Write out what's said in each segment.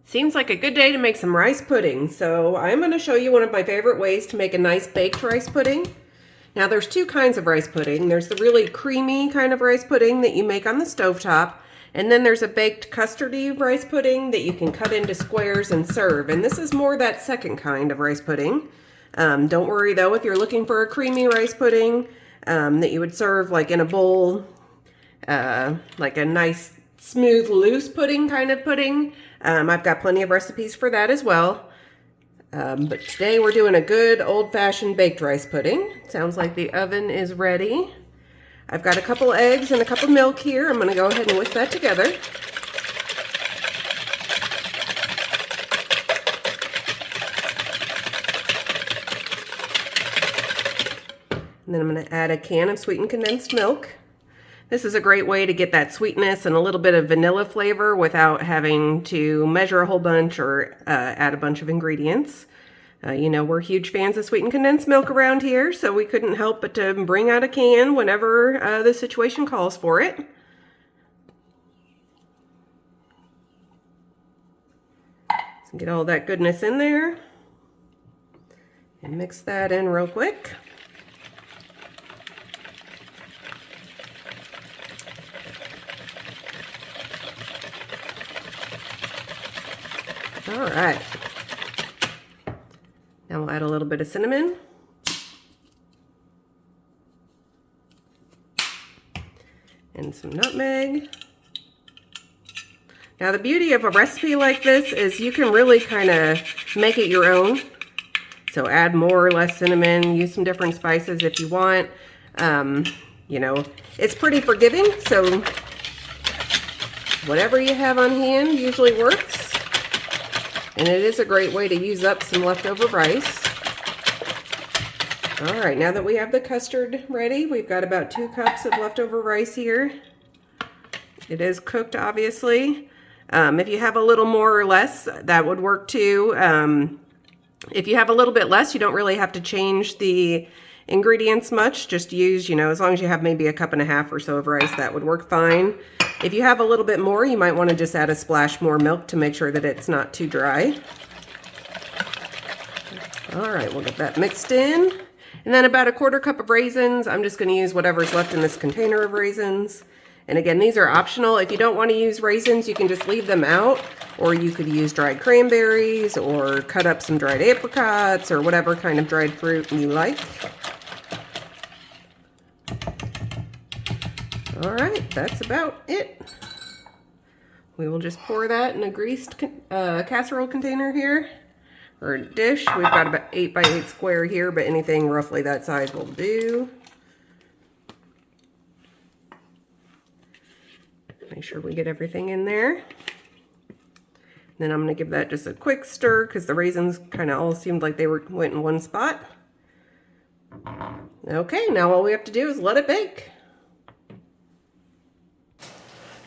Seems like a good day to make some rice pudding. So I'm going to show you one of my favorite ways to make a nice baked rice pudding. Now there's two kinds of rice pudding. There's the really creamy kind of rice pudding that you make on the stovetop. And then there's a baked custardy rice pudding that you can cut into squares and serve. And this is more that second kind of rice pudding. Don't worry though, if you're looking for a creamy rice pudding that you would serve like in a bowl, like a nice smooth loose pudding kind of pudding. I've got plenty of recipes for that as well. But today we're doing a good old-fashioned baked rice pudding. Sounds like the oven is ready. I've got a couple eggs and a cup of milk here. I'm going to go ahead and whisk that together. And then I'm going to add a can of sweetened condensed milk. This is a great way to get that sweetness and a little bit of vanilla flavor without having to measure a whole bunch or add a bunch of ingredients. You know, we're huge fans of sweetened condensed milk around here, so we couldn't help but to bring out a can whenever the situation calls for it. So get all that goodness in there and mix that in real quick. All right, now we'll add a little bit of cinnamon. And some nutmeg. Now the beauty of a recipe like this is you can really kind of make it your own. So add more or less cinnamon, use some different spices if you want. You know, it's pretty forgiving, so whatever you have on hand usually works. And it is a great way to use up some leftover rice. All right, now that we have the custard ready, we've got about 2 cups of leftover rice here. It is cooked, obviously. If you have a little more or less, that would work too. If you have a little bit less, you don't really have to change the ingredients much. Just use, you know, as long as you have maybe a cup and a half or so of rice, that would work fine. If you have a little bit more, you might want to just add a splash more milk to make sure that it's not too dry. All right, we'll get that mixed in. And then about a 1/4 cup of raisins. I'm just going to use whatever's left in this container of raisins. And again, these are optional. If you don't want to use raisins, you can just leave them out. Or you could use dried cranberries or cut up some dried apricots or whatever kind of dried fruit you like. All right, that's about it. We will just pour that in a greased casserole container here, or a dish. We've got about 8 by 8 square here, but anything roughly that size will do. Make sure we get everything in there. Then I'm going to give that just a quick stir because the raisins kind of all seemed like they went in one spot. Okay, now all we have to do is let it bake.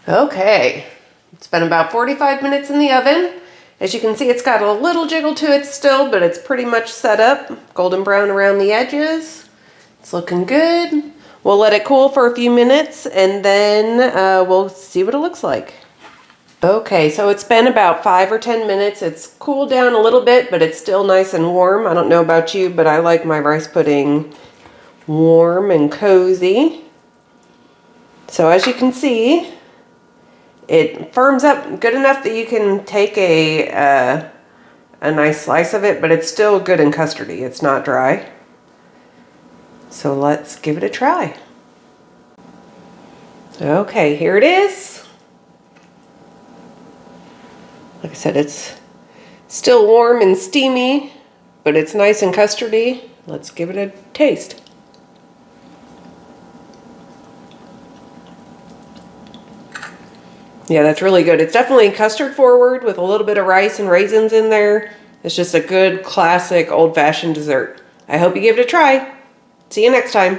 Okay, it's been about 45 minutes in the oven. As you can see, it's got a little jiggle to it still, but it's pretty much set up. Golden brown around the edges. It's looking good. We'll let it cool for a few minutes and then we'll see what it looks like. Okay, so it's been about 5 or 10 minutes. It's cooled down a little bit, but it's still nice and warm. I don't know about you, but I like my rice pudding warm and cozy. So as you can see, it firms up good enough that you can take a nice slice of it, but it's still good and custardy. It's not dry. So let's give it a try. Okay, here it is. Like I said, it's still warm and steamy, but it's nice and custardy. Let's give it a taste. Yeah, that's really good. It's definitely custard forward with a little bit of rice and raisins in there. It's just a good classic old-fashioned dessert. I hope you give it a try. See you next time.